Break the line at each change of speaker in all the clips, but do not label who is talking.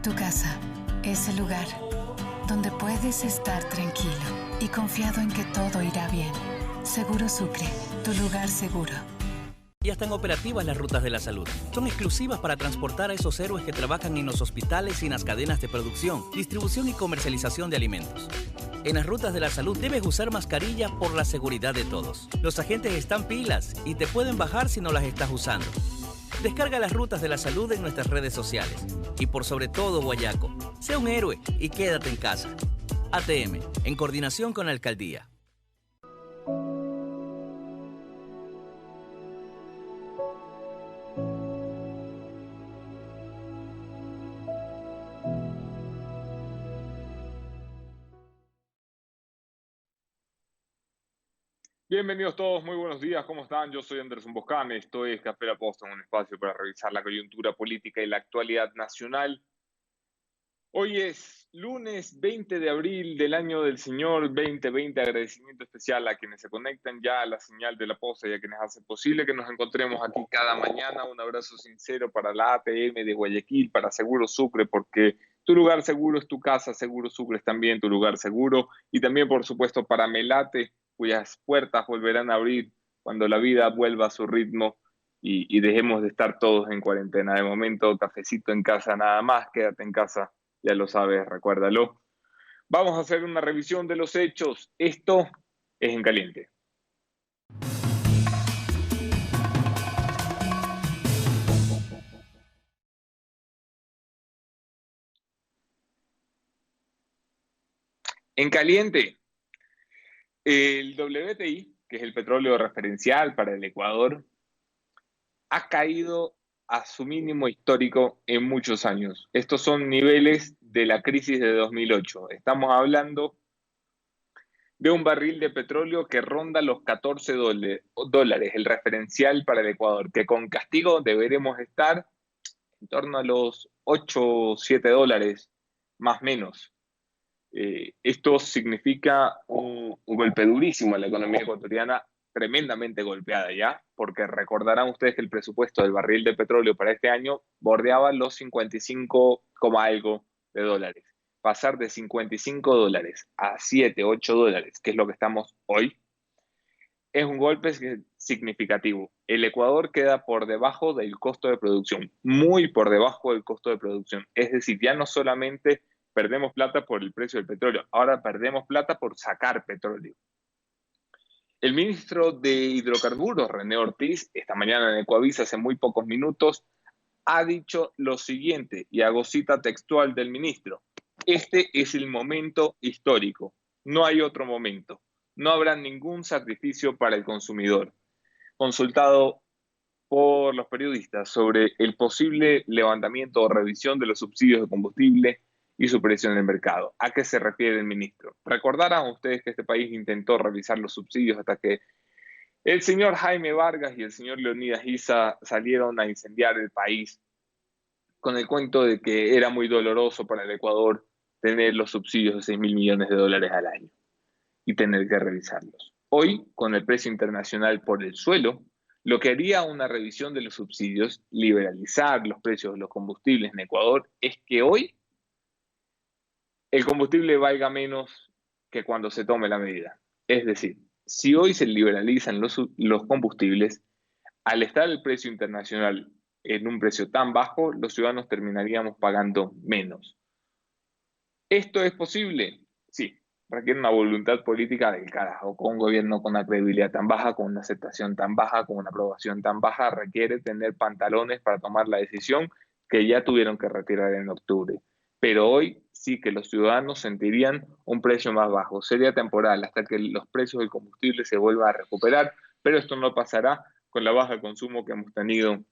Tu casa, ese lugar donde puedes estar tranquilo y confiado en que todo irá bien. Seguro Sucre, tu lugar seguro.
Ya están operativas las rutas de la salud. Son exclusivas para transportar a esos héroes que trabajan en los hospitales y en las cadenas de producción, distribución y comercialización de alimentos. En las rutas de la salud debes usar mascarilla por la seguridad de todos. Los agentes están pilas y te pueden bajar si no las estás usando. Descarga las rutas de la salud en nuestras redes sociales. Y por sobre todo, Guayaco, sé un héroe y quédate en casa. ATM, en coordinación con la Alcaldía.
Bienvenidos todos, muy buenos días, ¿cómo están? Yo soy Anderson Boscán, esto es Café La Posta, un espacio para revisar la coyuntura política y la actualidad nacional. Hoy es lunes 20 de abril del año del Señor 2020, agradecimiento especial a quienes se conectan ya a la señal de La Posta y a quienes hacen posible que nos encontremos aquí cada mañana. Un abrazo sincero para la ATM de Guayaquil, para Seguro Sucre, porque tu lugar seguro es tu casa, Seguro Sucre es también tu lugar seguro, y también por supuesto para Melate, cuyas puertas volverán a abrir cuando la vida vuelva a su ritmo y dejemos de estar todos en cuarentena. De momento, cafecito en casa nada más, quédate en casa, ya lo sabes, recuérdalo. Vamos a hacer una revisión de los hechos. Esto es En Caliente. En Caliente. El WTI, que es el petróleo referencial para el Ecuador, ha caído a su mínimo histórico en muchos años. Estos son niveles de la crisis de 2008. Estamos hablando de un barril de petróleo que ronda los 14 dólares, el referencial para el Ecuador, que con castigo deberemos estar en torno a los 8 o 7 dólares, más o menos. Esto significa un golpe durísimo a la economía ecuatoriana, tremendamente golpeada ya, porque recordarán ustedes que el presupuesto del barril de petróleo para este año bordeaba los 55, algo de dólares. Pasar de 55 dólares a 7, 8 dólares, que es lo que estamos hoy, es un golpe significativo. El Ecuador queda por debajo del costo de producción, muy por debajo del costo de producción. Es decir, ya no solamente perdemos plata por el precio del petróleo, ahora perdemos plata por sacar petróleo. El ministro de Hidrocarburos, René Ortiz, esta mañana en Ecuavisa, hace muy pocos minutos, ha dicho lo siguiente, y hago cita textual del ministro: este es el momento histórico, no hay otro momento, no habrá ningún sacrificio para el consumidor. Consultado por los periodistas sobre el posible levantamiento o revisión de los subsidios de combustible y su precio en el mercado. ¿A qué se refiere el ministro? Recordarán ustedes que este país intentó revisar los subsidios hasta que el señor Jaime Vargas y el señor Leonidas Issa salieron a incendiar el país con el cuento de que era muy doloroso para el Ecuador tener los subsidios de 6.000 millones de dólares al año y tener que revisarlos. Hoy, con el precio internacional por el suelo, lo que haría una revisión de los subsidios, liberalizar los precios de los combustibles en Ecuador, es que hoy el combustible valga menos que cuando se tome la medida. Es decir, si hoy se liberalizan los combustibles, al estar el precio internacional en un precio tan bajo, los ciudadanos terminaríamos pagando menos. ¿Esto es posible? Sí, requiere una voluntad política del carajo. Con un gobierno con una credibilidad tan baja, con una aceptación tan baja, con una aprobación tan baja, requiere tener pantalones para tomar la decisión que ya tuvieron que retirar en octubre. Pero hoy sí que los ciudadanos sentirían un precio más bajo. Sería temporal hasta que los precios del combustible se vuelvan a recuperar, pero esto no pasará con la baja de consumo que hemos tenido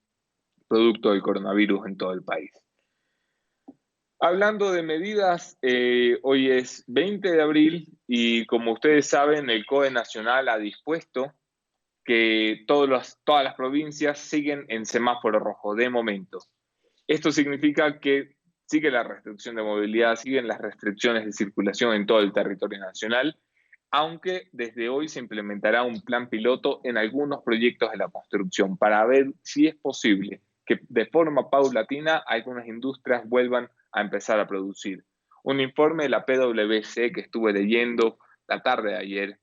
producto del coronavirus en todo el país. Hablando de medidas, hoy es 20 de abril y como ustedes saben, el COE Nacional ha dispuesto que todas las provincias siguen en semáforo rojo de momento. Esto significa que sigue la restricción de movilidad, siguen las restricciones de circulación en todo el territorio nacional, aunque desde hoy se implementará un plan piloto en algunos proyectos de la construcción para ver si es posible que de forma paulatina algunas industrias vuelvan a empezar a producir. Un informe de la PwC que estuve leyendo la tarde de ayer,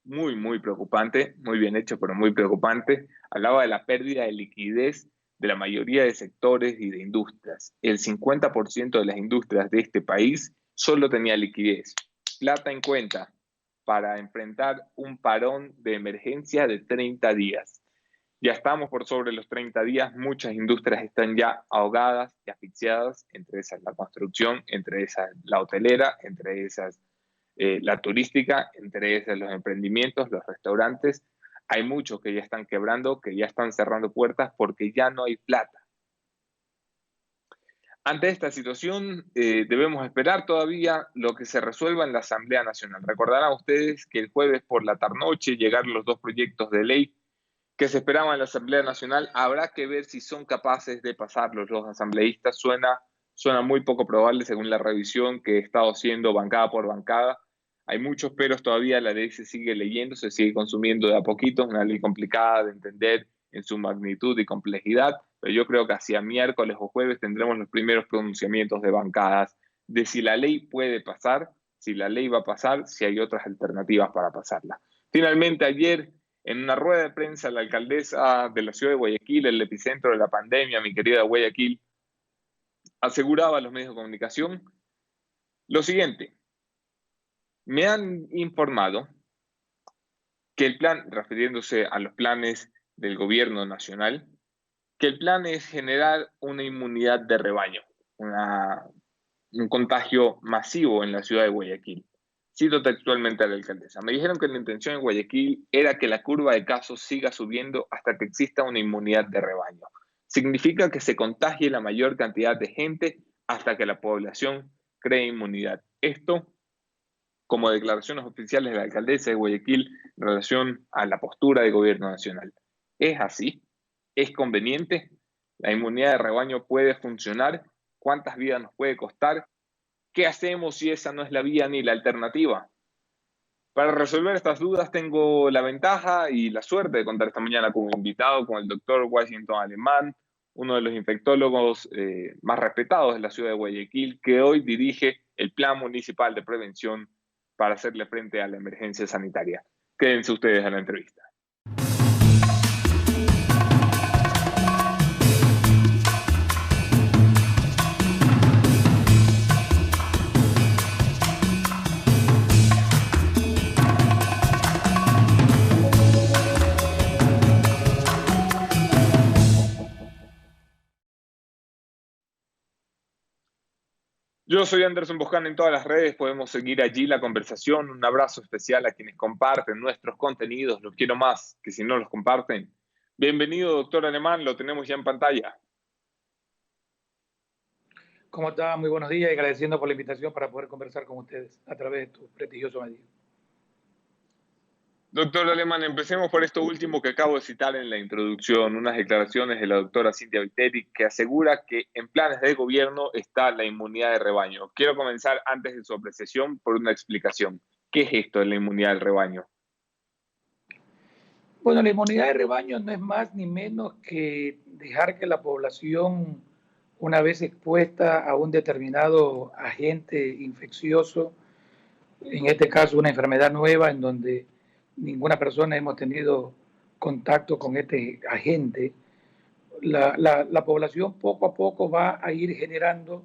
muy preocupante, muy bien hecho, pero muy preocupante, hablaba de la pérdida de liquidez de la mayoría de sectores y de industrias. El 50% de las industrias de este país solo tenía liquidez, plata en cuenta, para enfrentar un parón de emergencia de 30 días. Ya estamos por sobre los 30 días, muchas industrias están ya ahogadas y asfixiadas, entre esas la construcción, entre esas la hotelera, entre esas la turística, entre esas los emprendimientos, los restaurantes. Hay muchos que ya están quebrando, que ya están cerrando puertas porque ya no hay plata. Ante esta situación, debemos esperar todavía lo que se resuelva en la Asamblea Nacional. Recordarán ustedes que el jueves por la tarde-noche llegaron los dos proyectos de ley que se esperaban en la Asamblea Nacional. Habrá que ver si son capaces de pasarlos los asambleístas. Suena muy poco probable según la revisión que he estado haciendo bancada por bancada. Hay muchos peros todavía, la ley se sigue leyendo, se sigue consumiendo de a poquito, es una ley complicada de entender en su magnitud y complejidad, pero yo creo que hacia miércoles o jueves tendremos los primeros pronunciamientos de bancadas de si la ley puede pasar, si la ley va a pasar, si hay otras alternativas para pasarla. Finalmente, ayer, en una rueda de prensa, la alcaldesa de la ciudad de Guayaquil, el epicentro de la pandemia, mi querida Guayaquil, aseguraba a los medios de comunicación lo siguiente: me han informado que el plan, refiriéndose a los planes del gobierno nacional, que el plan es generar una inmunidad de rebaño, un contagio masivo en la ciudad de Guayaquil. Cito textualmente a la alcaldesa: me dijeron que la intención en Guayaquil era que la curva de casos siga subiendo hasta que exista una inmunidad de rebaño. Significa que se contagie la mayor cantidad de gente hasta que la población cree inmunidad. Esto como declaraciones oficiales de la alcaldesa de Guayaquil en relación a la postura del gobierno nacional. ¿Es así? ¿Es conveniente? ¿La inmunidad de rebaño puede funcionar? ¿Cuántas vidas nos puede costar? ¿Qué hacemos si esa no es la vía ni la alternativa? Para resolver estas dudas tengo la ventaja y la suerte de contar esta mañana con un invitado, con el doctor Washington Alemán, uno de los infectólogos más respetados de la ciudad de Guayaquil, que hoy dirige el Plan Municipal de Prevención para hacerle frente a la emergencia sanitaria. Quédense ustedes a la entrevista. Yo soy Anderson Boscan en todas las redes, podemos seguir allí la conversación. Un abrazo especial a quienes comparten nuestros contenidos, los quiero más que si no los comparten. Bienvenido, doctor Alemán, lo tenemos ya en pantalla.
¿Cómo está? Muy buenos días y agradeciendo por la invitación para poder conversar con ustedes a través de tu prestigioso medio.
Doctor Alemán, empecemos por esto último que acabo de citar en la introducción, unas declaraciones de la doctora Cintia Viteri que asegura que en planes de gobierno está la inmunidad de rebaño. Quiero comenzar antes de su apreciación por una explicación. ¿Qué es esto de la inmunidad del rebaño?
Bueno, la inmunidad de rebaño no es más ni menos que dejar que la población, una vez expuesta a un determinado agente infeccioso, en este caso una enfermedad nueva en donde ninguna persona hemos tenido contacto con este agente, la población poco a poco va a ir generando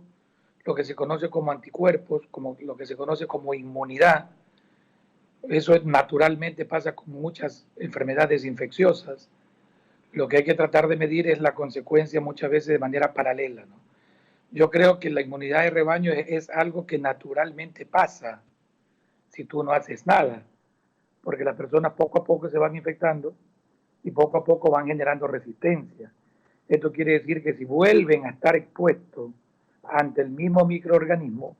lo que se conoce como anticuerpos, como lo que se conoce como inmunidad. Eso naturalmente pasa con muchas enfermedades infecciosas. Lo que hay que tratar de medir es la consecuencia muchas veces de manera paralela, ¿no? Yo creo que la inmunidad de rebaño es algo que naturalmente pasa si tú no haces nada, porque las personas poco a poco se van infectando y poco a poco van generando resistencia. Esto quiere decir que si vuelven a estar expuestos ante el mismo microorganismo,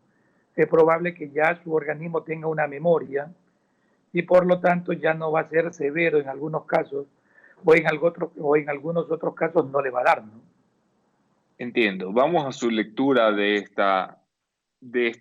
es probable que ya su organismo tenga una memoria y por lo tanto ya no va a ser severo en algunos casos o en algunos otros casos no le va a dar, ¿no?
Entiendo. Vamos a su lectura de esta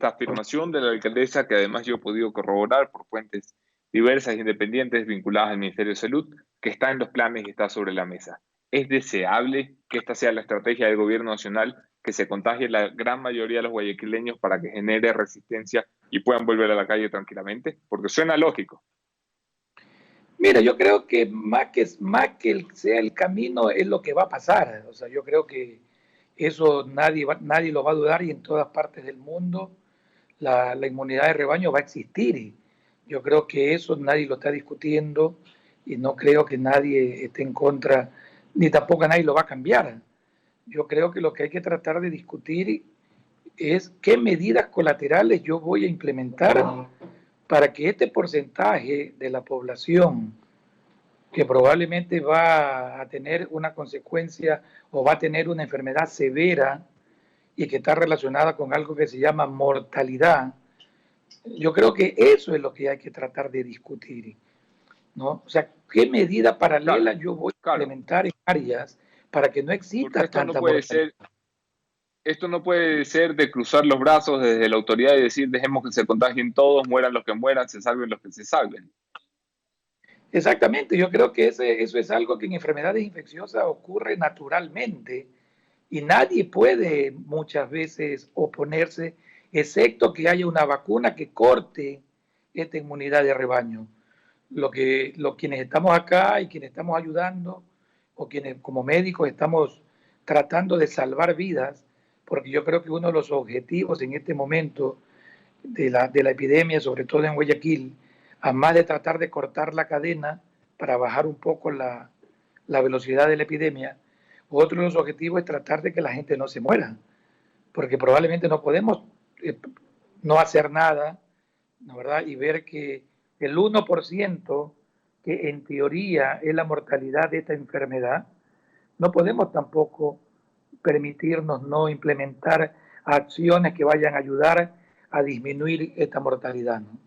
afirmación de la alcaldesa, que además yo he podido corroborar por fuentes diversas e independientes vinculadas al Ministerio de Salud, que está en los planes y está sobre la mesa. ¿Es deseable que esta sea la estrategia del gobierno nacional, que se contagie la gran mayoría de los guayaquileños para que genere resistencia y puedan volver a la calle tranquilamente? Porque suena lógico.
Mira, yo creo que más que sea el camino es lo que va a pasar. O sea, yo creo que eso nadie lo va a dudar, y en todas partes del mundo la inmunidad de rebaño va a existir. Y yo creo que eso nadie lo está discutiendo, y no creo que nadie esté en contra, ni tampoco nadie lo va a cambiar. Yo creo que lo que hay que tratar de discutir es qué medidas colaterales yo voy a implementar para que este porcentaje de la población que probablemente va a tener una consecuencia o va a tener una enfermedad severa y que está relacionada con algo que se llama mortalidad, yo creo que eso es lo que hay que tratar de discutir, ¿no? O sea, ¿qué medida paralela yo voy a implementar en áreas para que no exista tanta mortalidad?
Esto no puede ser de cruzar los brazos desde la autoridad y decir dejemos que se contagien todos, mueran los que mueran, se salven los que se salven.
Exactamente, yo creo que eso es algo que en enfermedades infecciosas ocurre naturalmente, y nadie puede muchas veces oponerse, excepto que haya una vacuna que corte esta inmunidad de rebaño. Quienes estamos acá y quienes estamos ayudando, o quienes como médicos estamos tratando de salvar vidas, porque yo creo que uno de los objetivos en este momento de la epidemia, sobre todo en Guayaquil, además de tratar de cortar la cadena para bajar un poco la velocidad de la epidemia, otro de los objetivos es tratar de que la gente no se muera, porque probablemente no podemos no hacer nada, ¿no, verdad? Y ver que el 1%, que en teoría es la mortalidad de esta enfermedad, no podemos tampoco permitirnos no implementar acciones que vayan a ayudar a disminuir esta mortalidad, ¿no?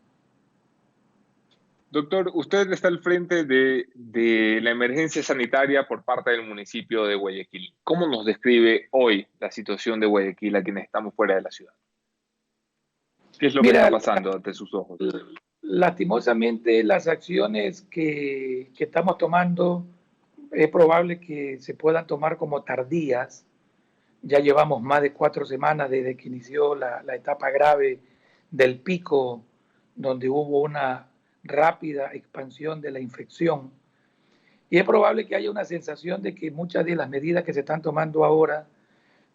Doctor, usted está al frente de la emergencia sanitaria por parte del municipio de Guayaquil. ¿Cómo nos describe hoy la situación de Guayaquil a quienes estamos fuera de la ciudad? ¿Qué es lo que está pasando ante sus ojos?
Lastimosamente, las acciones que estamos tomando es probable que se puedan tomar como tardías. Ya llevamos más de 4 semanas desde que inició la etapa grave del pico, donde hubo una rápida expansión de la infección. Y es probable que haya una sensación de que muchas de las medidas que se están tomando ahora,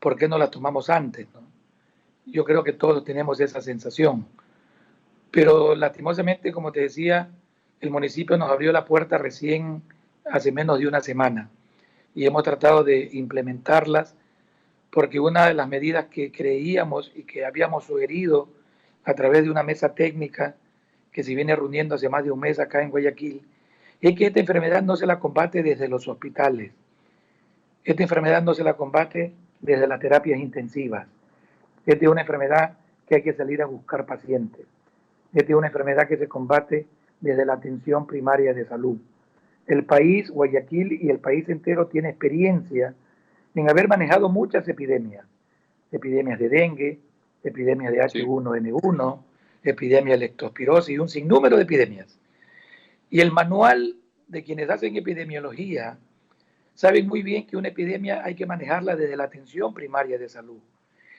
¿por qué no las tomamos antes, no? Yo creo que todos tenemos esa sensación. Pero lastimosamente, como te decía, el municipio nos abrió la puerta recién hace menos de una semana, y hemos tratado de implementarlas, porque una de las medidas que creíamos y que habíamos sugerido a través de una mesa técnica que se viene reuniendo hace más de un mes acá en Guayaquil, es que esta enfermedad no se la combate desde los hospitales. Esta enfermedad no se la combate desde las terapias intensivas. Esta es una enfermedad que hay que salir a buscar pacientes. Esta es una enfermedad que se combate desde la atención primaria de salud. El país, Guayaquil y el país entero, tiene experiencia en haber manejado muchas epidemias. Epidemias de dengue, epidemias de H1N1, epidemia de leptospirosis y un sinnúmero de epidemias. Y el manual de quienes hacen epidemiología saben muy bien que una epidemia hay que manejarla desde la atención primaria de salud.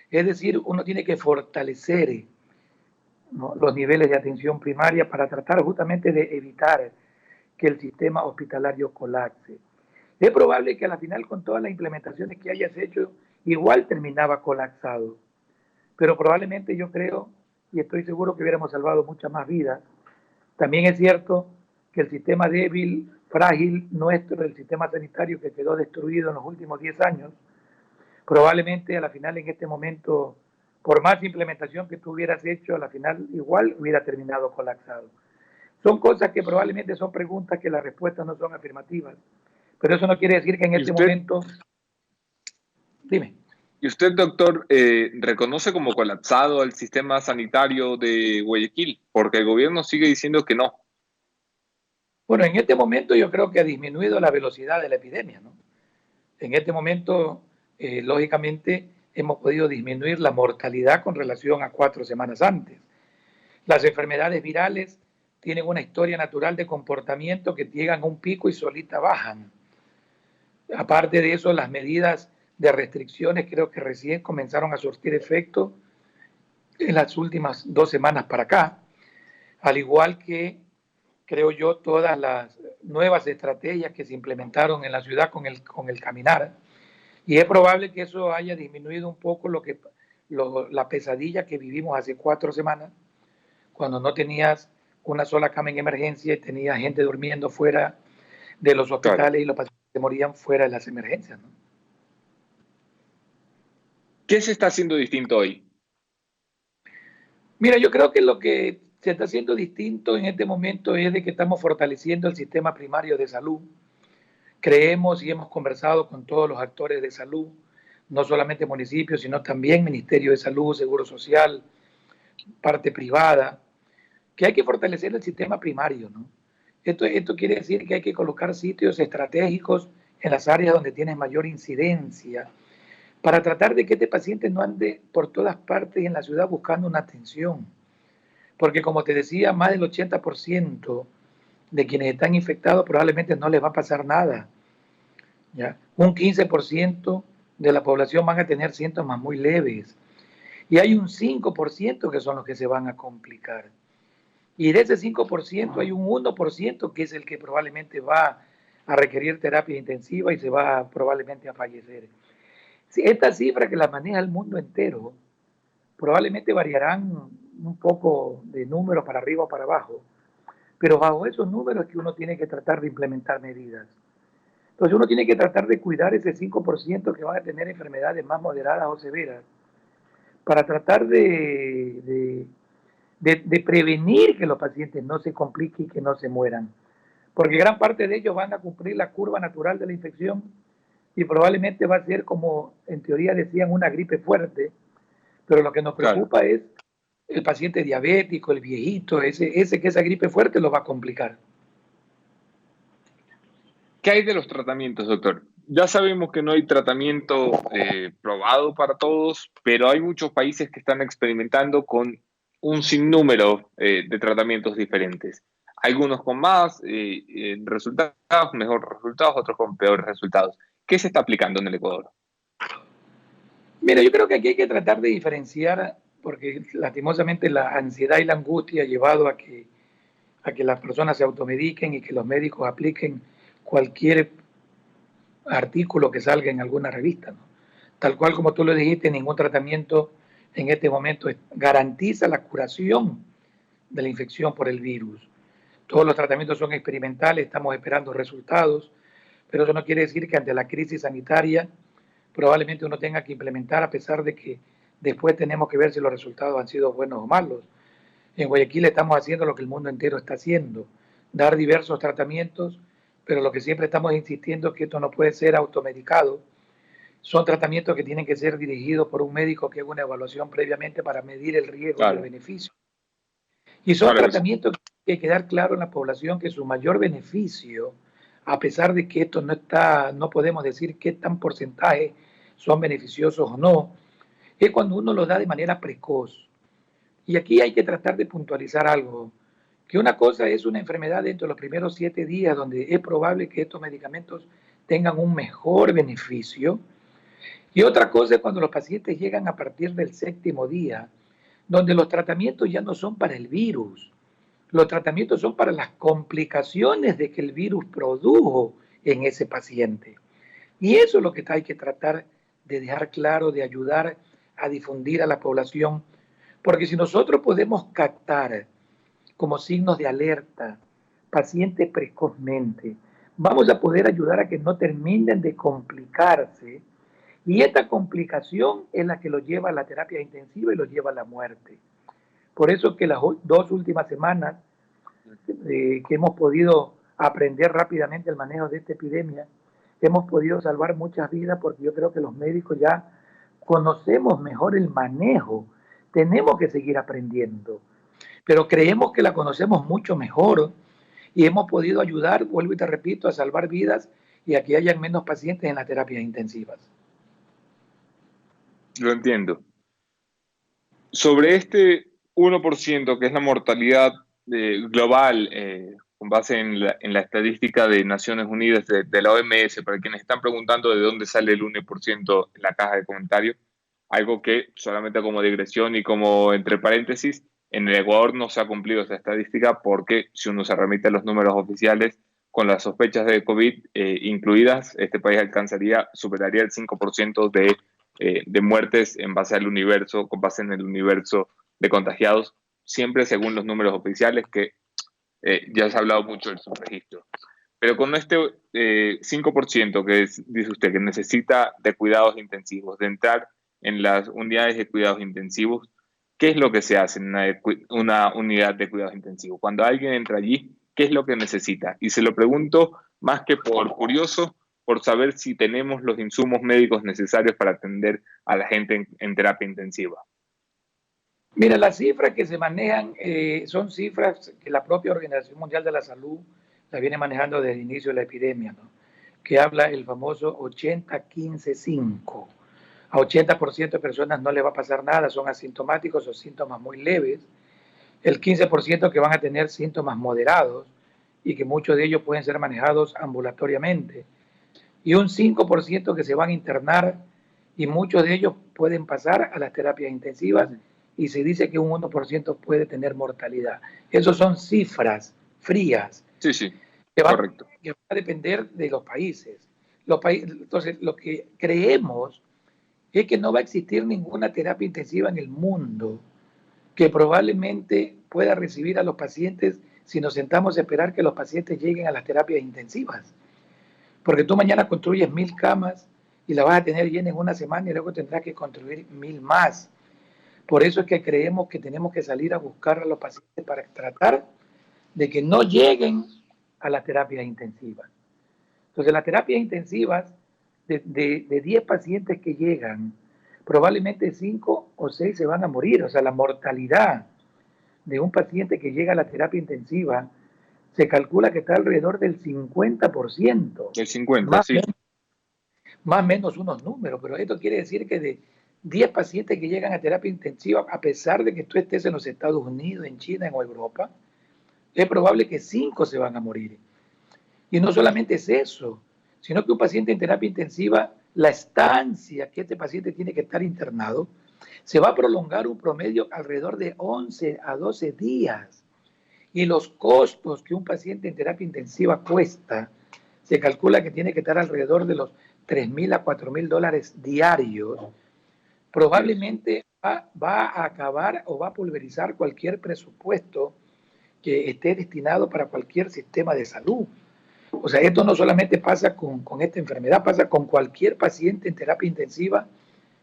Es decir, uno tiene que fortalecer, ¿no?, los niveles de atención primaria para tratar justamente de evitar que el sistema hospitalario colapse. Es probable que a la final, con todas las implementaciones que hayas hecho, igual terminaba colapsado. Pero probablemente yo creo y estoy seguro que hubiéramos salvado muchas más vidas. También es cierto que el sistema débil, frágil nuestro, el sistema sanitario que quedó destruido en los últimos 10 años, probablemente a la final en este momento, por más implementación que tú hubieras hecho, a la final igual hubiera terminado colapsado. Son cosas que probablemente son preguntas que las respuestas no son afirmativas, pero eso no quiere decir que en este momento... Dime.
¿Y usted, doctor, reconoce como colapsado el sistema sanitario de Guayaquil? Porque el gobierno sigue diciendo que no.
Bueno, en este momento yo creo que ha disminuido la velocidad de la epidemia, ¿no? En este momento, lógicamente, hemos podido disminuir la mortalidad con relación a 4 semanas antes. Las enfermedades virales tienen una historia natural de comportamiento que llegan a un pico y solita bajan. Aparte de eso, las medidas de restricciones creo que recién comenzaron a surtir efecto en las últimas 2 semanas para acá, al igual que, creo yo, todas las nuevas estrategias que se implementaron en la ciudad con el caminar. Y es probable que eso haya disminuido un poco la pesadilla que vivimos hace 4 semanas, cuando no tenías una sola cama en emergencia y tenías gente durmiendo fuera de los hospitales, claro, y los pacientes morían fuera de las emergencias, ¿no?
¿Qué se está haciendo distinto hoy?
Mira, yo creo que lo que se está haciendo distinto en este momento es de que estamos fortaleciendo el sistema primario de salud. Creemos y hemos conversado con todos los actores de salud, no solamente municipios, sino también Ministerio de Salud, Seguro Social, parte privada, que hay que fortalecer el sistema primario, ¿no? Esto quiere decir que hay que colocar sitios estratégicos en las áreas donde tienes mayor incidencia, para tratar de que este paciente no ande por todas partes en la ciudad buscando una atención. Porque como te decía, más del 80% de quienes están infectados probablemente no les va a pasar nada, ¿ya? Un 15% de la población van a tener síntomas muy leves. Y hay un 5% que son los que se van a complicar. Y de ese 5% hay un 1% que es el que probablemente va a requerir terapia intensiva y se va probablemente a fallecer. Esta cifra que la maneja el mundo entero, probablemente variarán un poco de números para arriba o para abajo, pero bajo esos números es que uno tiene que tratar de implementar medidas. Entonces uno tiene que tratar de cuidar ese 5% que van a tener enfermedades más moderadas o severas, para tratar de prevenir que los pacientes no se compliquen y que no se mueran. Porque gran parte de ellos van a cumplir la curva natural de la infección y probablemente va a ser, como en teoría decían, una gripe fuerte, pero lo que nos preocupa, claro, es el paciente diabético, el viejito, ese que esa gripe fuerte lo va a complicar.
¿Qué hay de los tratamientos, doctor? Ya sabemos que no hay tratamiento probado para todos, pero hay muchos países que están experimentando con un sinnúmero de tratamientos diferentes. Algunos con más resultados, mejores resultados, otros con peores resultados. ¿Qué se está aplicando en el Ecuador?
Mira, yo creo que aquí hay que tratar de diferenciar, porque lastimosamente la ansiedad y la angustia ha llevado a que las personas se automediquen y que los médicos apliquen cualquier artículo que salga en alguna revista, ¿no? Tal cual como tú lo dijiste, ningún tratamiento en este momento garantiza la curación de la infección por el virus. Todos los tratamientos son experimentales, estamos esperando resultados, pero eso no quiere decir que ante la crisis sanitaria probablemente uno tenga que implementar, a pesar de que después tenemos que ver si los resultados han sido buenos o malos. En Guayaquil estamos haciendo lo que el mundo entero está haciendo, dar diversos tratamientos, pero lo que siempre estamos insistiendo es que esto no puede ser automedicado. Son tratamientos que tienen que ser dirigidos por un médico que haga una evaluación previamente para medir el riesgo, claro, y el beneficio. Y son, claro, tratamientos que hay que quedar claro en la población que su mayor beneficio, a pesar de que esto no podemos decir qué tan porcentaje son beneficiosos o no, es cuando uno los da de manera precoz. Y aquí hay que tratar de puntualizar algo, que una cosa es una enfermedad dentro de los primeros 7 días, donde es probable que estos medicamentos tengan un mejor beneficio, y otra cosa es cuando los pacientes llegan a partir del 7º día, donde los tratamientos ya no son para el virus, los tratamientos son para las complicaciones de que el virus produjo en ese paciente. Y eso es lo que hay que tratar de dejar claro, de ayudar a difundir a la población, porque si nosotros podemos captar como signos de alerta pacientes precozmente, vamos a poder ayudar a que no terminen de complicarse, y esta complicación es la que los lleva a la terapia intensiva y los lleva a la muerte. Por eso que las 2 últimas semanas que hemos podido aprender rápidamente el manejo de esta epidemia, hemos podido salvar muchas vidas, porque yo creo que los médicos ya conocemos mejor el manejo. Tenemos que seguir aprendiendo, pero creemos que la conocemos mucho mejor y hemos podido ayudar, vuelvo y te repito, a salvar vidas y a que hayan menos pacientes en las terapias intensivas.
Lo entiendo. Sobre este 1% que es la mortalidad global con base en la estadística de Naciones Unidas de la OMS, para quienes están preguntando de dónde sale el 1% en la caja de comentarios, algo que solamente como digresión y como entre paréntesis, en el Ecuador no se ha cumplido esa estadística porque si uno se remite a los números oficiales, con las sospechas de COVID incluidas, este país superaría el 5% de muertes en base al universo, con base en el universo de contagiados, siempre según los números oficiales, que ya se ha hablado mucho del subregistro. Pero con este 5% dice usted que necesita de cuidados intensivos, de entrar en las unidades de cuidados intensivos, ¿qué es lo que se hace en una unidad de cuidados intensivos? Cuando alguien entra allí, ¿qué es lo que necesita? Y se lo pregunto más que por curioso, por saber si tenemos los insumos médicos necesarios para atender a la gente en terapia intensiva.
Mira, las cifras que se manejan son cifras que la propia Organización Mundial de la Salud la viene manejando desde el inicio de la epidemia, ¿no? Que habla el famoso 80-15-5. A 80% de personas no les va a pasar nada, son asintomáticos o síntomas muy leves. El 15% que van a tener síntomas moderados y que muchos de ellos pueden ser manejados ambulatoriamente. Y un 5% que se van a internar y muchos de ellos pueden pasar a las terapias intensivas y se dice que un 1% puede tener mortalidad. Esas son cifras frías.
Sí,
correcto. Que van a depender de los países. Entonces, lo que creemos es que no va a existir ninguna terapia intensiva en el mundo que probablemente pueda recibir a los pacientes si nos sentamos a esperar que los pacientes lleguen a las terapias intensivas. Porque tú mañana construyes 1000 camas y la vas a tener llena en una semana y luego tendrás que construir 1000 más. Por eso es que creemos que tenemos que salir a buscar a los pacientes para tratar de que no lleguen a las terapias intensivas. Entonces, las terapias intensivas, de 10 pacientes que llegan, probablemente 5 o 6 se van a morir. O sea, la mortalidad de un paciente que llega a la terapia intensiva se calcula que está alrededor del 50%.
El 50%,
más
sí.
Más o menos unos números, pero esto quiere decir que de 10 pacientes que llegan a terapia intensiva, a pesar de que tú estés en los Estados Unidos, en China, en Europa, es probable que 5 se van a morir. Y no solamente es eso, sino que un paciente en terapia intensiva, la estancia que este paciente tiene que estar internado, se va a prolongar un promedio alrededor de 11 a 12 días. Y los costos que un paciente en terapia intensiva cuesta, se calcula que tiene que estar alrededor de los $3,000 a $4,000 diarios. Probablemente va a acabar o va a pulverizar cualquier presupuesto que esté destinado para cualquier sistema de salud. O sea, esto no solamente pasa con esta enfermedad, pasa con cualquier paciente en terapia intensiva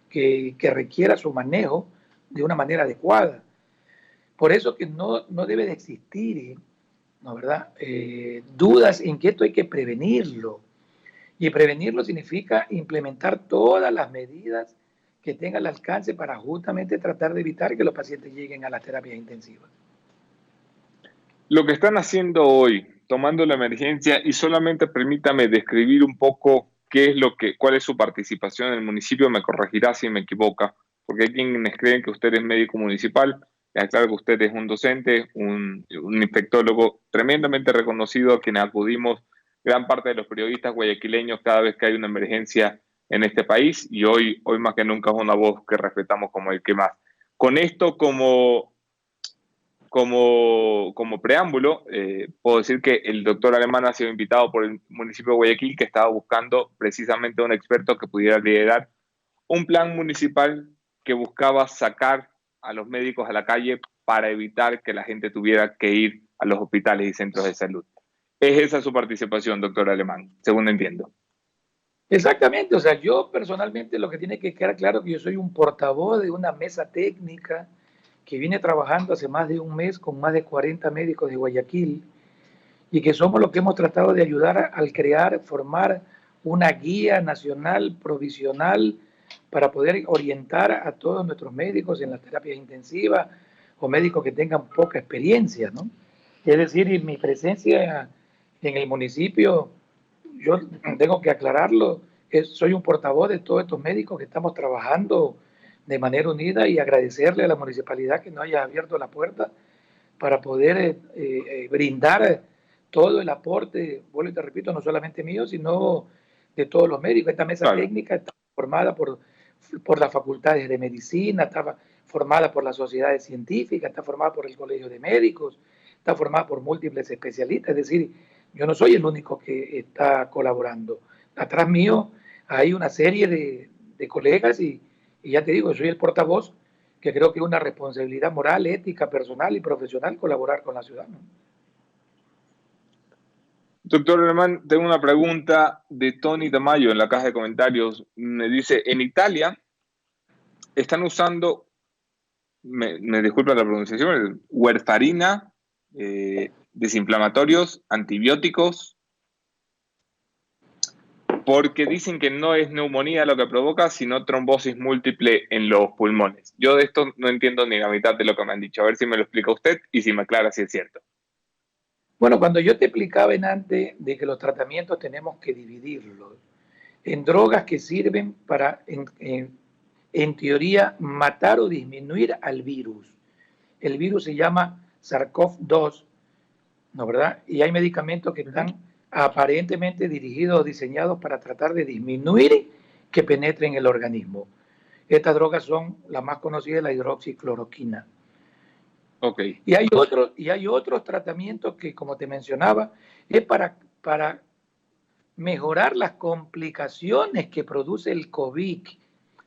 que requiera su manejo de una manera adecuada. Por eso que no debe de existir, ¿no, verdad? Dudas en que esto hay que prevenirlo. Y prevenirlo significa implementar todas las medidas que tengan al alcance para justamente tratar de evitar que los pacientes lleguen a las terapias intensivas.
Lo que están haciendo hoy, tomando la emergencia, y solamente permítame describir un poco cuál es su participación en el municipio, me corregirá si me equivoco, porque hay quienes creen que usted es médico municipal. Les aclaro que usted es un docente, un infectólogo tremendamente reconocido, a quien acudimos gran parte de los periodistas guayaquileños cada vez que hay una emergencia en este país, y hoy más que nunca es una voz que respetamos como el que más. Con esto como preámbulo, puedo decir que el doctor Alemán ha sido invitado por el municipio de Guayaquil, que estaba buscando precisamente un experto que pudiera liderar un plan municipal que buscaba sacar a los médicos a la calle para evitar que la gente tuviera que ir a los hospitales y centros de salud. ¿Es esa su participación, doctor Alemán, según entiendo?
Exactamente, o sea, yo personalmente lo que tiene que quedar claro es que yo soy un portavoz de una mesa técnica que viene trabajando hace más de un mes con más de 40 médicos de Guayaquil y que somos los que hemos tratado de ayudar al formar una guía nacional provisional para poder orientar a todos nuestros médicos en las terapias intensivas o médicos que tengan poca experiencia, ¿no? Es decir, en mi presencia en el municipio, yo tengo que aclararlo, soy un portavoz de todos estos médicos que estamos trabajando de manera unida y agradecerle a la municipalidad que nos haya abierto la puerta para poder brindar todo el aporte, vuelvo y te repito, no solamente mío, sino de todos los médicos. Esta mesa técnica está formada por las facultades de medicina, está formada por las sociedades científicas, está formada por el Colegio de Médicos, está formada por múltiples especialistas. Es decir, yo no soy el único que está colaborando. Atrás mío hay una serie de colegas y ya te digo, soy el portavoz, que creo que es una responsabilidad moral, ética, personal y profesional colaborar con la ciudad, ¿no?
Doctor Alemán, tengo una pregunta de Tony Tamayo en la caja de comentarios. Me dice, en Italia están usando, me disculpa la pronunciación, warfarina, desinflamatorios, antibióticos, porque dicen que no es neumonía lo que provoca, sino trombosis múltiple en los pulmones. Yo de esto no entiendo ni la mitad de lo que me han dicho. A ver si me lo explica usted y si me aclara si es cierto.
Bueno, cuando yo te explicaba antes de que los tratamientos tenemos que dividirlos en drogas que sirven para, en teoría, matar o disminuir al virus. El virus se llama SARS-CoV-2, ¿no, verdad? Y hay medicamentos que están aparentemente dirigidos o diseñados para tratar de disminuir que penetren en el organismo. Estas drogas son las más conocidas, la hidroxicloroquina.
Okay.
Y hay otros tratamientos que, como te mencionaba, es para mejorar las complicaciones que produce el COVID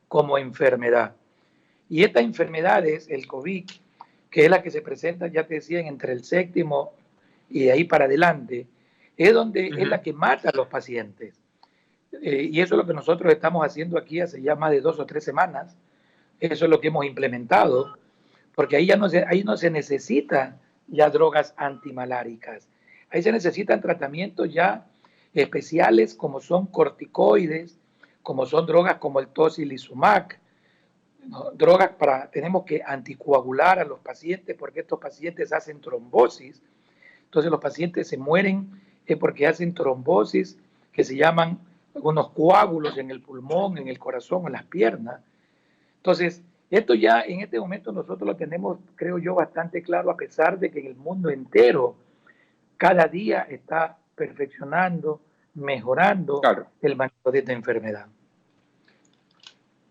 como enfermedad. Y estas enfermedades, el COVID, que es la que se presenta, ya te decía, entre el 7º y de ahí para adelante, es donde es la que mata a los pacientes. Y eso es lo que nosotros estamos haciendo aquí hace ya más de 2 o 3 semanas. Eso es lo que hemos implementado, porque ahí no se necesita ya drogas antimaláricas. Ahí se necesitan tratamientos ya especiales, como son corticoides, como son drogas como el tocilizumab, ¿no? Drogas tenemos que anticoagular a los pacientes porque estos pacientes hacen trombosis. Entonces los pacientes se mueren porque hacen trombosis, que se llaman algunos coágulos en el pulmón, en el corazón, en las piernas. Entonces, esto ya en este momento nosotros lo tenemos, creo yo, bastante claro, a pesar de que en el mundo entero cada día está perfeccionando, mejorando el manejo de esta enfermedad.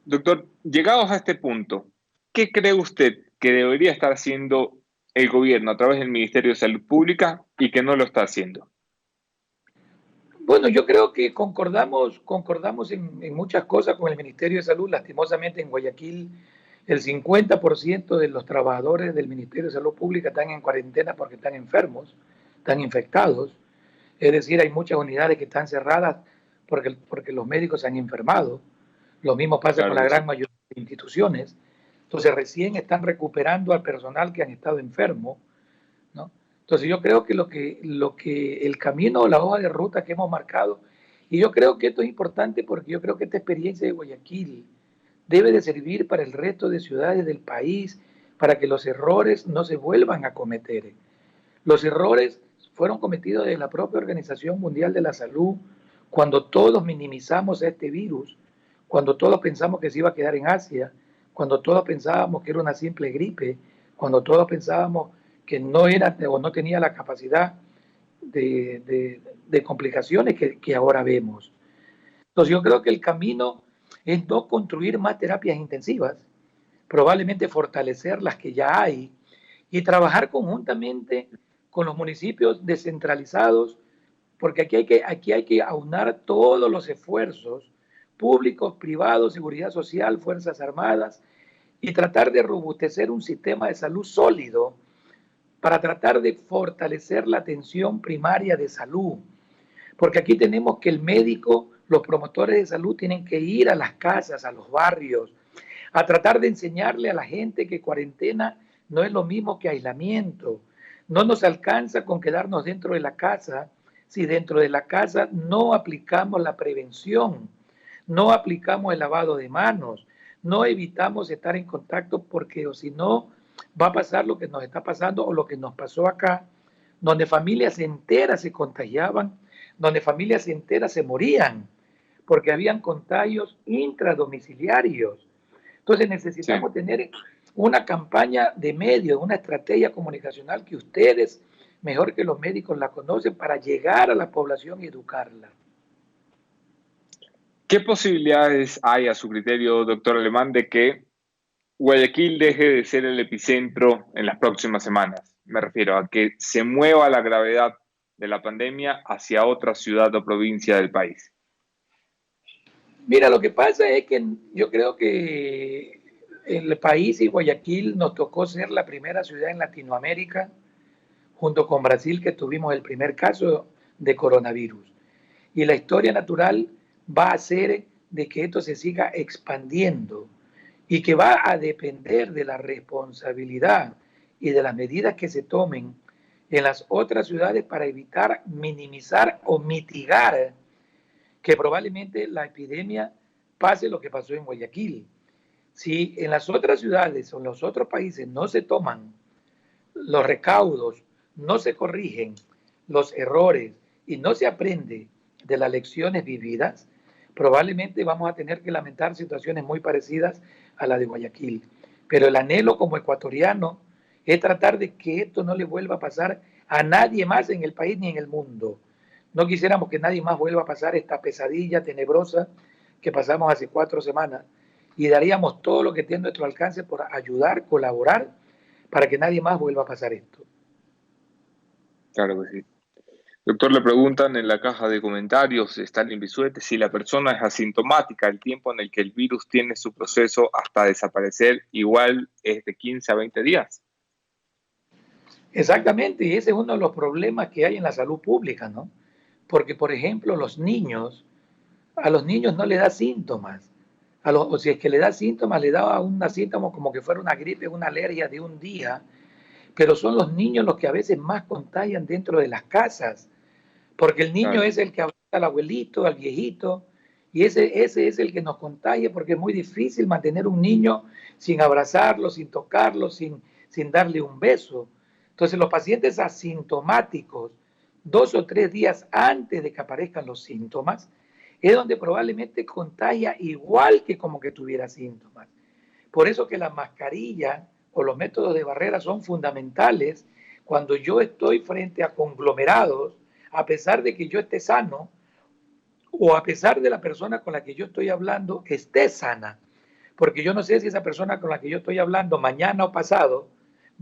Doctor, llegados a este punto, ¿qué cree usted que debería estar haciendo el gobierno a través del Ministerio de Salud Pública y que no lo está haciendo?
Bueno, yo creo que concordamos en muchas cosas con el Ministerio de Salud. Lastimosamente en Guayaquil el 50% de los trabajadores del Ministerio de Salud Pública están en cuarentena porque están enfermos, están infectados. Es decir, hay muchas unidades que están cerradas porque los médicos se han enfermado. Lo mismo pasa con la gran mayoría de instituciones. Entonces recién están recuperando al personal que han estado enfermo, ¿no? Entonces yo creo que el camino o la hoja de ruta que hemos marcado, y yo creo que esto es importante porque yo creo que esta experiencia de Guayaquil debe de servir para el resto de ciudades del país, para que los errores no se vuelvan a cometer. Los errores fueron cometidos de la propia Organización Mundial de la Salud, cuando todos minimizamos este virus, cuando todos pensamos que se iba a quedar en Asia, cuando todos pensábamos que era una simple gripe, cuando todos pensábamos que no era o no tenía la capacidad de complicaciones que ahora vemos. Entonces yo creo que el camino es no construir más terapias intensivas, probablemente fortalecer las que ya hay y trabajar conjuntamente con los municipios descentralizados, porque aquí hay que aunar todos los esfuerzos públicos, privados, seguridad social, fuerzas armadas, y tratar de robustecer un sistema de salud sólido para tratar de fortalecer la atención primaria de salud. Porque aquí tenemos que el médico, los promotores de salud tienen que ir a las casas, a los barrios, a tratar de enseñarle a la gente que cuarentena no es lo mismo que aislamiento. No nos alcanza con quedarnos dentro de la casa si dentro de la casa no aplicamos la prevención, no aplicamos el lavado de manos, no evitamos estar en contacto, porque o si no va a pasar lo que nos está pasando o lo que nos pasó acá, donde familias enteras se contagiaban, donde familias enteras se morían, porque habían contagios intradomiciliarios. Entonces necesitamos tener una campaña de medios, una estrategia comunicacional que ustedes mejor que los médicos la conocen para llegar a la población y educarla.
¿Qué posibilidades hay a su criterio, doctor Alemán, de que Guayaquil deje de ser el epicentro en las próximas semanas? Me refiero a que se mueva la gravedad de la pandemia hacia otra ciudad o provincia del país.
Mira, lo que pasa es que yo creo que el país y Guayaquil nos tocó ser la primera ciudad en Latinoamérica, junto con Brasil, que tuvimos el primer caso de coronavirus. Y la historia natural va a ser de que esto se siga expandiendo y que va a depender de la responsabilidad y de las medidas que se tomen en las otras ciudades para evitar, minimizar o mitigar que probablemente la epidemia pase lo que pasó en Guayaquil. Si en las otras ciudades o en los otros países no se toman los recaudos, no se corrigen los errores y no se aprende de las lecciones vividas, probablemente vamos a tener que lamentar situaciones muy parecidas a la de Guayaquil. Pero el anhelo como ecuatoriano es tratar de que esto no le vuelva a pasar a nadie más en el país ni en el mundo. No quisiéramos que nadie más vuelva a pasar esta pesadilla tenebrosa que pasamos hace 4 semanas y daríamos todo lo que esté a nuestro alcance por ayudar, colaborar para que nadie más vuelva a pasar esto.
Claro que sí. Doctor, le preguntan en la caja de comentarios, Stalin Bisuete, si la persona es asintomática, el tiempo en el que el virus tiene su proceso hasta desaparecer igual es de 15 a 20 días.
Exactamente, y ese es uno de los problemas que hay en la salud pública, ¿no? Porque, por ejemplo, a los niños no le da síntomas. O si es que le da síntomas, le da un síntoma como que fuera una gripe, una alergia de un día, pero son los niños los que a veces más contagian dentro de las casas, porque el niño es el que abraza al abuelito, al viejito, y ese es el que nos contagia, porque es muy difícil mantener un niño sin abrazarlo, sin tocarlo, sin darle un beso. Entonces los pacientes asintomáticos, 2 o 3 días antes de que aparezcan los síntomas, es donde probablemente contagia igual que como que tuviera síntomas. Por eso que la mascarilla o los métodos de barrera son fundamentales cuando yo estoy frente a conglomerados, a pesar de que yo esté sano o a pesar de la persona con la que yo estoy hablando esté sana. Porque yo no sé si esa persona con la que yo estoy hablando mañana o pasado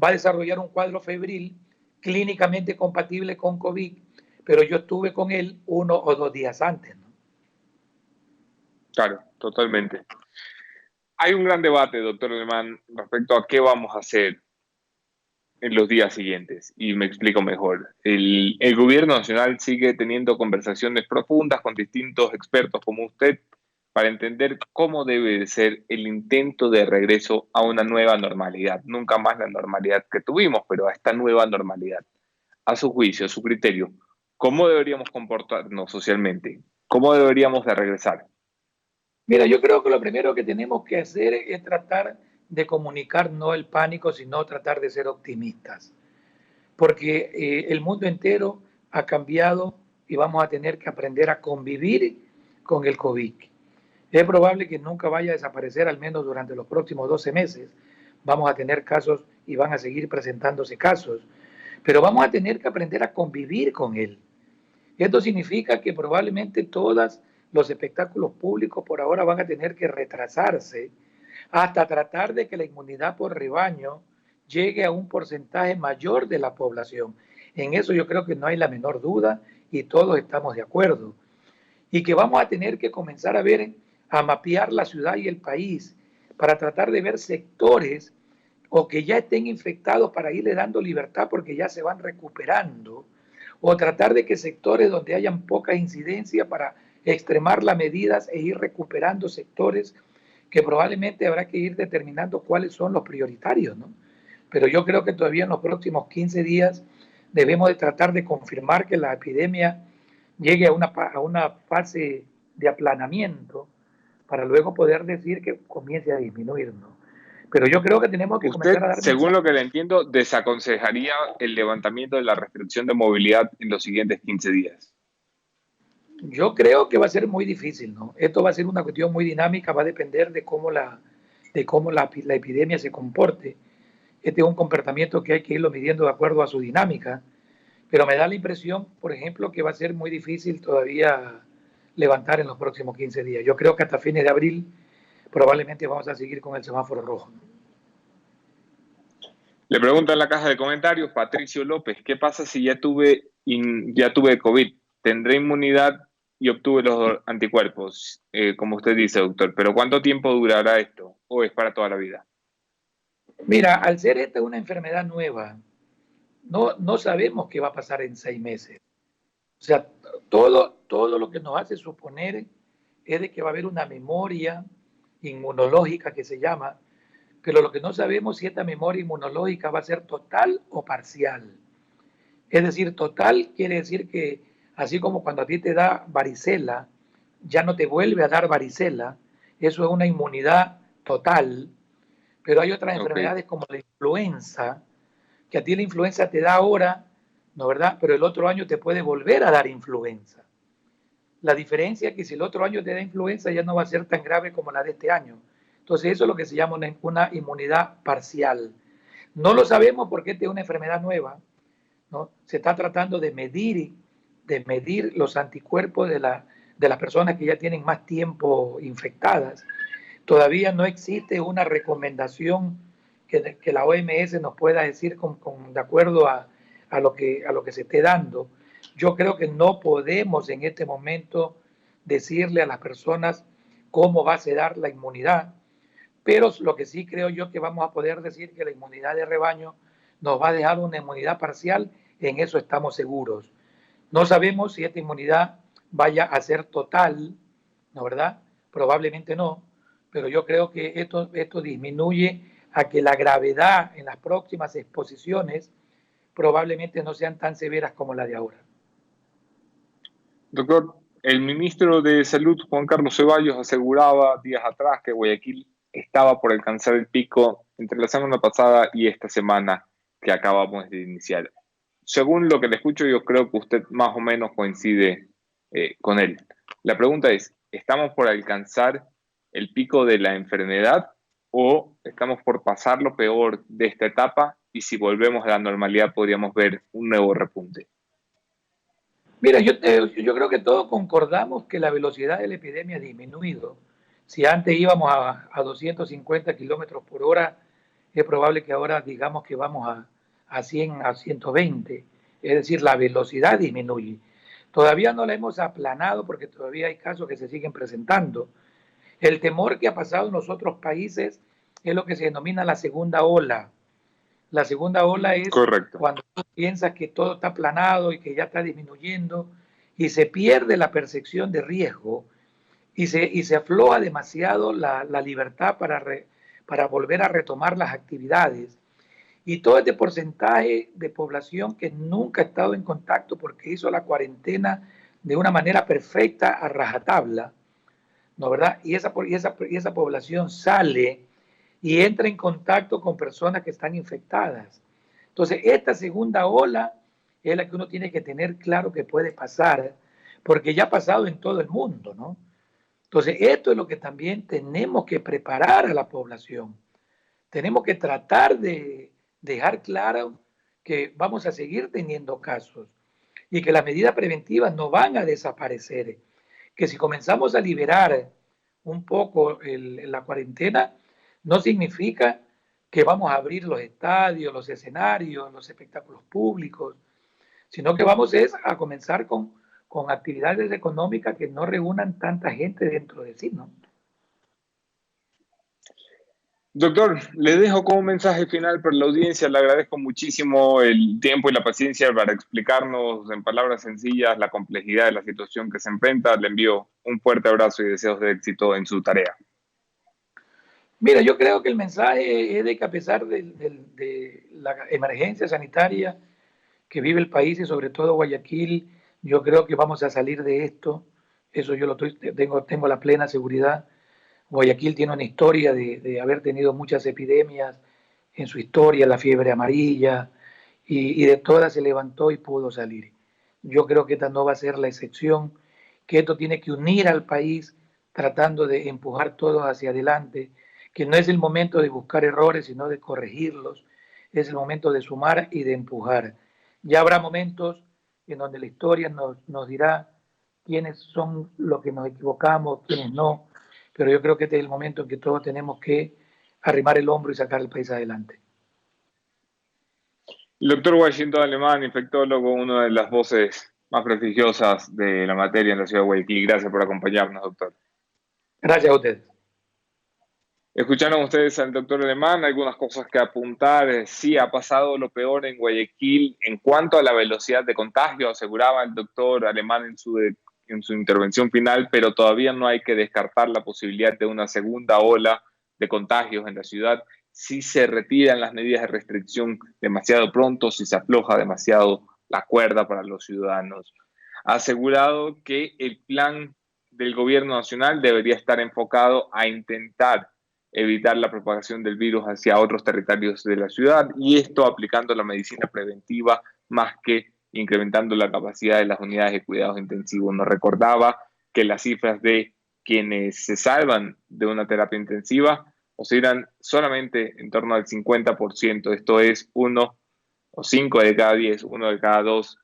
va a desarrollar un cuadro febril clínicamente compatible con COVID, pero yo estuve con él 1 o 2 días antes, ¿no?
Claro, totalmente. Hay un gran debate, doctor Alemán, respecto a qué vamos a hacer en los días siguientes, y me explico mejor. El gobierno nacional sigue teniendo conversaciones profundas con distintos expertos como usted para entender cómo debe de ser el intento de regreso a una nueva normalidad. Nunca más la normalidad que tuvimos, pero a esta nueva normalidad. A su juicio, a su criterio, ¿cómo deberíamos comportarnos socialmente? ¿Cómo deberíamos de regresar?
Mira, yo creo que lo primero que tenemos que hacer es tratar de comunicar no el pánico, sino tratar de ser optimistas. Porque el mundo entero ha cambiado y vamos a tener que aprender a convivir con el COVID. Es probable que nunca vaya a desaparecer, al menos durante los próximos 12 meses. Vamos a tener casos y van a seguir presentándose casos, pero vamos a tener que aprender a convivir con él. Esto significa que probablemente todos los espectáculos públicos por ahora van a tener que retrasarse hasta tratar de que la inmunidad por rebaño llegue a un porcentaje mayor de la población. En eso yo creo que no hay la menor duda y todos estamos de acuerdo. Y que vamos a tener que comenzar a mapear la ciudad y el país para tratar de ver sectores o que ya estén infectados para irle dando libertad porque ya se van recuperando, o tratar de que sectores donde hayan poca incidencia para extremar las medidas e ir recuperando sectores que probablemente habrá que ir determinando cuáles son los prioritarios, ¿no? Pero yo creo que todavía en los próximos 15 días debemos de tratar de confirmar que la epidemia llegue a una fase de aplanamiento para luego poder decir que comience a disminuir, ¿no? Pero yo creo que tenemos que comenzar a dar...
Según lo que le entiendo, desaconsejaría el levantamiento de la restricción de movilidad en los siguientes 15 días.
Yo creo que va a ser muy difícil, ¿no? Esto va a ser una cuestión muy dinámica, va a depender de cómo la epidemia se comporte. Este es un comportamiento que hay que irlo midiendo de acuerdo a su dinámica, Pero me da la impresión, por ejemplo, que va a ser muy difícil todavía levantar en los próximos 15 días. Yo creo que hasta fines de abril probablemente vamos a seguir con el semáforo rojo.
Le pregunta en la caja de comentarios Patricio López, ¿qué pasa si ya tuve COVID? ¿Tendré inmunidad y obtuve los anticuerpos? Como usted dice, doctor, pero ¿cuánto tiempo durará esto? ¿O es para toda la vida?
Mira, al ser esta una enfermedad nueva, no sabemos qué va a pasar en 6 meses. O sea, todo lo que nos hace suponer es de que va a haber una memoria inmunológica que se llama, pero lo que no sabemos es si esta memoria inmunológica va a ser total o parcial. Es decir, total quiere decir que así como cuando a ti te da varicela, ya no te vuelve a dar varicela, eso es una inmunidad total, pero hay otras enfermedades como la influenza, que a ti la influenza te da ahora, ¿no verdad? Pero el otro año te puede volver a dar influenza. La diferencia es que si el otro año te da influenza ya no va a ser tan grave como la de este año. Entonces eso es lo que se llama una inmunidad parcial. No lo sabemos porque esta es una enfermedad nueva, ¿no? Se está tratando de medir los anticuerpos de las personas que ya tienen más tiempo infectadas. Todavía no existe una recomendación que la OMS nos pueda decir de acuerdo a lo que se esté dando. Yo creo que no podemos en este momento decirle a las personas cómo va a ser dar la inmunidad, pero lo que sí creo yo que vamos a poder decir que la inmunidad de rebaño nos va a dejar una inmunidad parcial, en eso estamos seguros. No sabemos si esta inmunidad vaya a ser total, ¿no verdad? Probablemente no, pero yo creo que esto disminuye a que la gravedad en las próximas exposiciones probablemente no sean tan severas como la de ahora.
Doctor, el ministro de Salud, Juan Carlos Ceballos, aseguraba días atrás que Guayaquil estaba por alcanzar el pico entre la semana pasada y esta semana que acabamos de iniciar. Según lo que le escucho, yo creo que usted más o menos coincide con él. La pregunta es, ¿estamos por alcanzar el pico de la enfermedad o estamos por pasar lo peor de esta etapa y si volvemos a la normalidad podríamos ver un nuevo repunte?
Mira, yo creo que todos concordamos que la velocidad de la epidemia ha disminuido. Si antes íbamos a 250 kilómetros por hora, es probable que ahora digamos que vamos a 100, a 120. Es decir, la velocidad disminuye. Todavía no la hemos aplanado porque todavía hay casos que se siguen presentando. El temor que ha pasado en los otros países es lo que se denomina la segunda ola. La segunda ola es
correcto,
cuando tú piensas que todo está aplanado y que ya está disminuyendo y se pierde la percepción de riesgo y se afloja demasiado la libertad para volver a retomar las actividades. Y todo este porcentaje de población que nunca ha estado en contacto porque hizo la cuarentena de una manera perfecta a rajatabla, ¿no verdad? Y esa población sale y entra en contacto con personas que están infectadas. Entonces, esta segunda ola es la que uno tiene que tener claro que puede pasar, porque ya ha pasado en todo el mundo, ¿no? Entonces, esto es lo que también tenemos que preparar a la población. Tenemos que tratar de dejar claro que vamos a seguir teniendo casos y que las medidas preventivas no van a desaparecer. Que si comenzamos a liberar un poco la cuarentena, no significa que vamos a abrir los estadios, los escenarios, los espectáculos públicos, sino que vamos a comenzar con actividades económicas que no reúnan tanta gente dentro de sí, ¿no?
Doctor, le dejo como mensaje final para la audiencia. Le agradezco muchísimo el tiempo y la paciencia para explicarnos en palabras sencillas la complejidad de la situación que se enfrenta. Le envío un fuerte abrazo y deseos de éxito en su tarea.
Mira, yo creo que el mensaje es de que a pesar de la emergencia sanitaria que vive el país y sobre todo Guayaquil, yo creo que vamos a salir de esto. Eso yo tengo la plena seguridad. Guayaquil tiene una historia de haber tenido muchas epidemias en su historia, la fiebre amarilla, y de todas se levantó y pudo salir. Yo creo que esta no va a ser la excepción, que esto tiene que unir al país tratando de empujar todos hacia adelante, que no es el momento de buscar errores, sino de corregirlos, es el momento de sumar y de empujar. Ya habrá momentos en donde la historia nos dirá quiénes son los que nos equivocamos, quiénes no, pero yo creo que este es el momento en que todos tenemos que arrimar el hombro y sacar el país adelante.
El doctor Washington Alemán, infectólogo, una de las voces más prestigiosas de la materia en la ciudad de Guayaquil. Gracias por acompañarnos, doctor.
Gracias a ustedes.
Escucharon ustedes al doctor Alemán, algunas cosas que apuntar. Sí, ha pasado lo peor en Guayaquil en cuanto a la velocidad de contagio, aseguraba el doctor Alemán en su intervención final, pero todavía no hay que descartar la posibilidad de una segunda ola de contagios en la ciudad si se retiran las medidas de restricción demasiado pronto, si se afloja demasiado la cuerda para los ciudadanos. Ha asegurado que el plan del gobierno nacional debería estar enfocado a intentar evitar la propagación del virus hacia otros territorios de la ciudad, y esto aplicando la medicina preventiva más que incrementando la capacidad de las unidades de cuidados intensivos. Nos recordaba que las cifras de quienes se salvan de una terapia intensiva oscilan solamente en torno al 50%, esto es 1 o 5 de cada 10, 1 de cada 2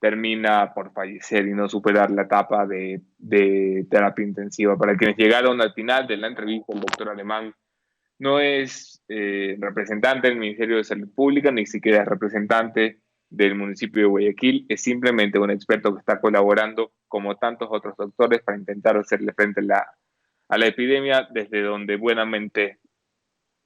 termina por fallecer y no superar la etapa de terapia intensiva. Para quienes llegaron al final de la entrevista, el doctor Alemán no es representante del Ministerio de Salud Pública, ni siquiera es representante del municipio de Guayaquil, es simplemente un experto que está colaborando, como tantos otros doctores, para intentar hacerle frente a la epidemia desde donde buenamente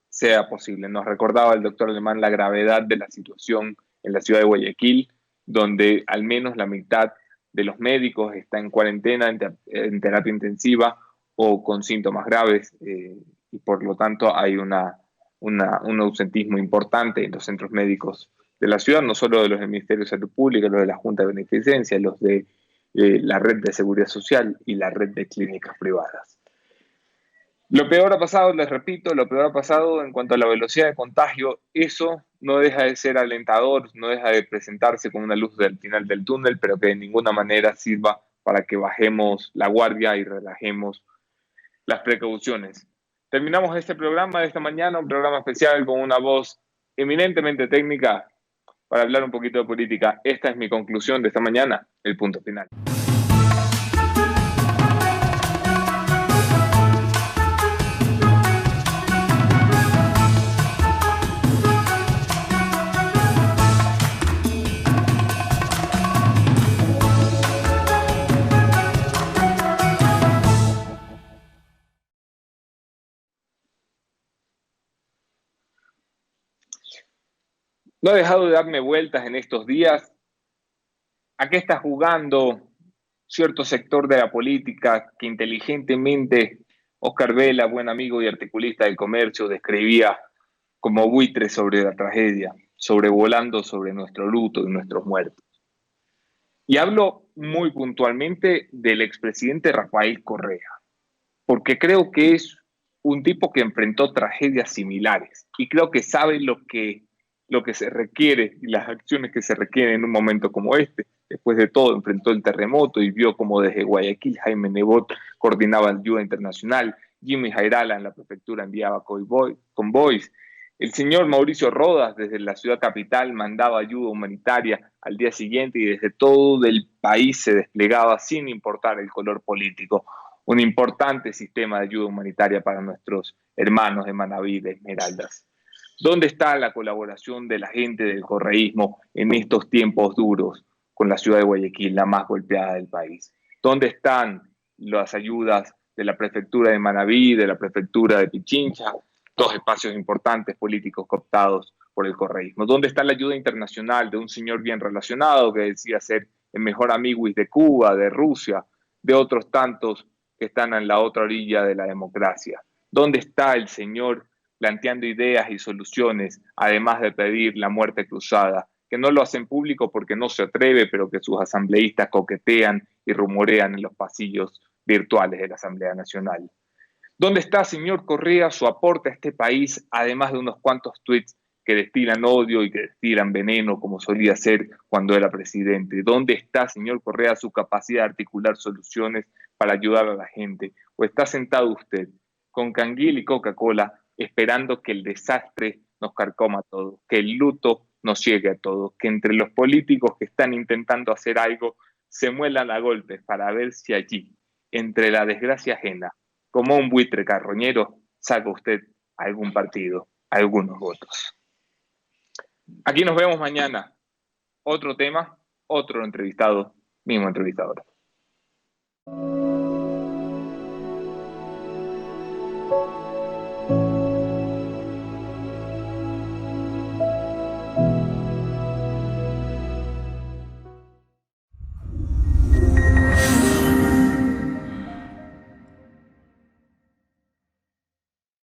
sea posible. Nos recordaba el doctor Alemán la gravedad de la situación en la ciudad de Guayaquil, donde al menos la mitad de los médicos está en cuarentena, en terapia intensiva o con síntomas graves, y por lo tanto hay un ausentismo importante en los centros médicos de la ciudad, no solo de los del Ministerio de Salud Pública, los de la Junta de Beneficencia, los de la red de seguridad social y la red de clínicas privadas. Lo peor ha pasado, les repito, lo peor ha pasado en cuanto a la velocidad de contagio. Eso no deja de ser alentador, no deja de presentarse como una luz del final del túnel, pero que de ninguna manera sirva para que bajemos la guardia y relajemos las precauciones. Terminamos este programa de esta mañana, un programa especial con una voz eminentemente técnica para hablar un poquito de política. Esta es mi conclusión de esta mañana, el punto final. No he dejado de darme vueltas en estos días a qué está jugando cierto sector de la política que inteligentemente Oscar Vela, buen amigo y articulista del comercio, describía como buitre sobre la tragedia, sobrevolando sobre nuestro luto y nuestros muertos. Y hablo muy puntualmente del expresidente Rafael Correa, porque creo que es un tipo que enfrentó tragedias similares y creo que sabe lo que se requiere y las acciones que se requieren en un momento como este. Después de todo, enfrentó el terremoto y vio cómo desde Guayaquil Jaime Nebot coordinaba ayuda internacional, Jimmy Jairala en la prefectura enviaba convoys, el señor Mauricio Rodas desde la ciudad capital mandaba ayuda humanitaria al día siguiente y desde todo el país se desplegaba sin importar el color político un importante sistema de ayuda humanitaria para nuestros hermanos de Manabí, de Esmeraldas. ¿Dónde está la colaboración de la gente del correísmo en estos tiempos duros con la ciudad de Guayaquil, la más golpeada del país? ¿Dónde están las ayudas de la prefectura de Manabí, de la prefectura de Pichincha, dos espacios importantes políticos cooptados por el correísmo? ¿Dónde está la ayuda internacional de un señor bien relacionado que decía ser el mejor amigo de Cuba, de Rusia, de otros tantos que están en la otra orilla de la democracia? ¿Dónde está el señor planteando ideas y soluciones, además de pedir la muerte cruzada, que no lo hacen público porque no se atreve, pero que sus asambleístas coquetean y rumorean en los pasillos virtuales de la Asamblea Nacional? ¿Dónde está, señor Correa, su aporte a este país, además de unos cuantos tweets que destilan odio y que destilan veneno, como solía ser cuando era presidente? ¿Dónde está, señor Correa, su capacidad de articular soluciones para ayudar a la gente? ¿O está sentado usted con canguil y Coca-Cola esperando que el desastre nos carcoma a todos, que el luto nos llegue a todos, que entre los políticos que están intentando hacer algo se muelan a golpes para ver si allí, entre la desgracia ajena, como un buitre carroñero, saca usted algún partido, algunos votos. Aquí nos vemos mañana. Otro tema, otro entrevistado, mismo entrevistador.